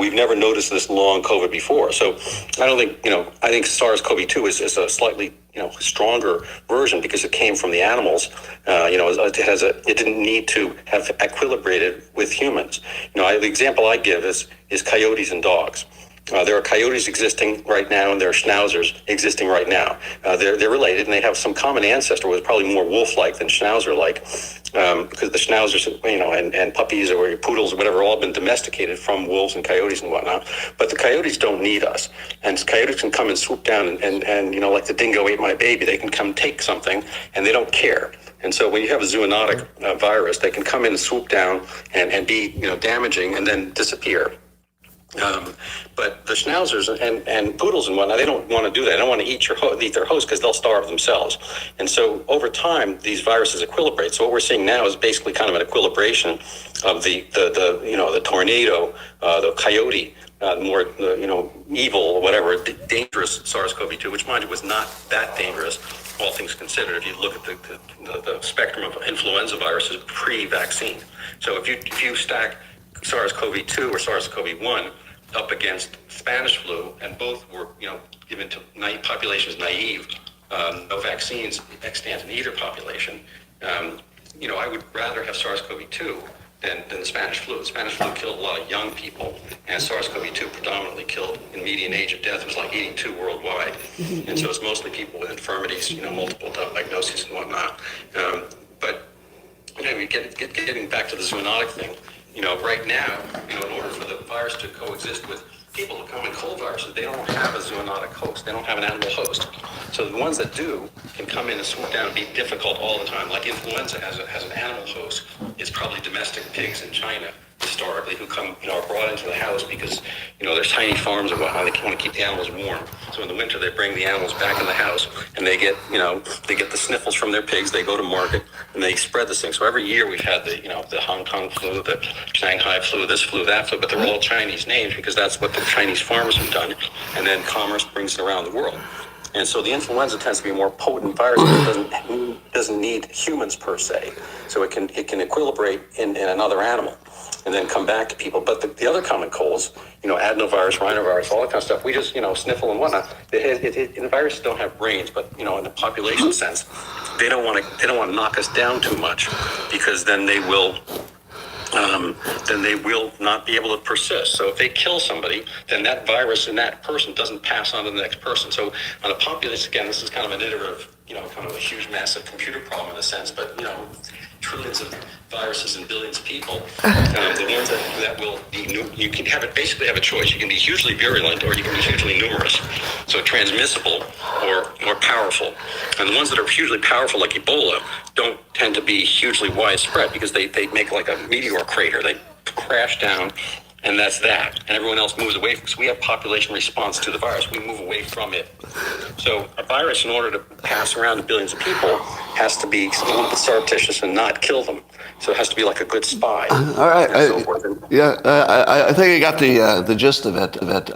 we've never noticed this long COVID before. So I don't think, I think SARS-CoV-2 is a slightly, stronger version because it came from the animals. It didn't need to have equilibrated with humans. The example I give is coyotes and dogs. There are coyotes existing right now, and there are schnauzers existing right now. They're related, and they have some common ancestor with probably more wolf-like than schnauzer-like, because the schnauzers, and puppies or poodles or whatever, all been domesticated from wolves and coyotes and whatnot. But the coyotes don't need us, and coyotes can come and swoop down and like the dingo ate my baby. They can come take something, and they don't care. And so when you have a zoonotic virus, they can come in and swoop down and be damaging and then disappear. But the schnauzers and poodles and whatnot, they don't want to do that. They don't want to eat their host because they'll starve themselves. And so over time, these viruses equilibrate. So what we're seeing now is basically kind of an equilibration of the tornado, the coyote, more evil or whatever, dangerous SARS-CoV-2, which mind you was not that dangerous, all things considered. If you look at the spectrum of influenza viruses pre-vaccine. So if you stack SARS-CoV-2 or SARS-CoV-1 up against Spanish flu, and both were, given to populations naive, no vaccines extant in either population. I would rather have SARS-CoV-2 than the Spanish flu. The Spanish flu killed a lot of young people, and SARS-CoV-2 predominantly killed, in median age of death, it was like 82 worldwide. And so it's mostly people with infirmities, multiple diagnoses and whatnot. But getting back to the zoonotic thing, right now, in order for the virus to coexist with people with common cold viruses, they don't have a zoonotic host. They don't have an animal host. So the ones that do can come in and swoop down and be difficult all the time. Like influenza has an animal host. It's probably domestic pigs in China historically who come, are brought into the house because, there's tiny farms and whatnot. They want to keep the animals warm. So in the winter, they bring the animals back in the house and they get the sniffles from their pigs. They go to market and they spread this thing. So every year we've had the Hong Kong flu, the Shanghai flu, this flu, that flu, but they're all Chinese names because that's what the Chinese farmers have done. And then commerce brings it around the world. And so the influenza tends to be a more potent virus because it doesn't need humans per se. So it can equilibrate in another animal and then come back to people. But the other common colds, adenovirus, rhinovirus, all that kind of stuff, we just, sniffle and whatnot. The viruses don't have brains, but, in a population sense, they don't want to knock us down too much because then they will not be able to persist. So if they kill somebody, then that virus in that person doesn't pass on to the next person. So on a population, again, this is kind of an iterative, kind of a huge, massive computer problem in a sense, but, trillions of viruses and billions of people, the ones that will be you can basically have a choice. You can be hugely virulent or you can be hugely numerous. So transmissible or more powerful. And the ones that are hugely powerful, like Ebola, don't tend to be hugely widespread because they make like a meteor crater. They crash down and that's that. And everyone else moves away because we have population response to the virus. We move away from it. So a virus, in order to pass around to billions of people, has to be a little bit surreptitious and not kill them. So it has to be like a good spy. All right. I think I got the gist of it.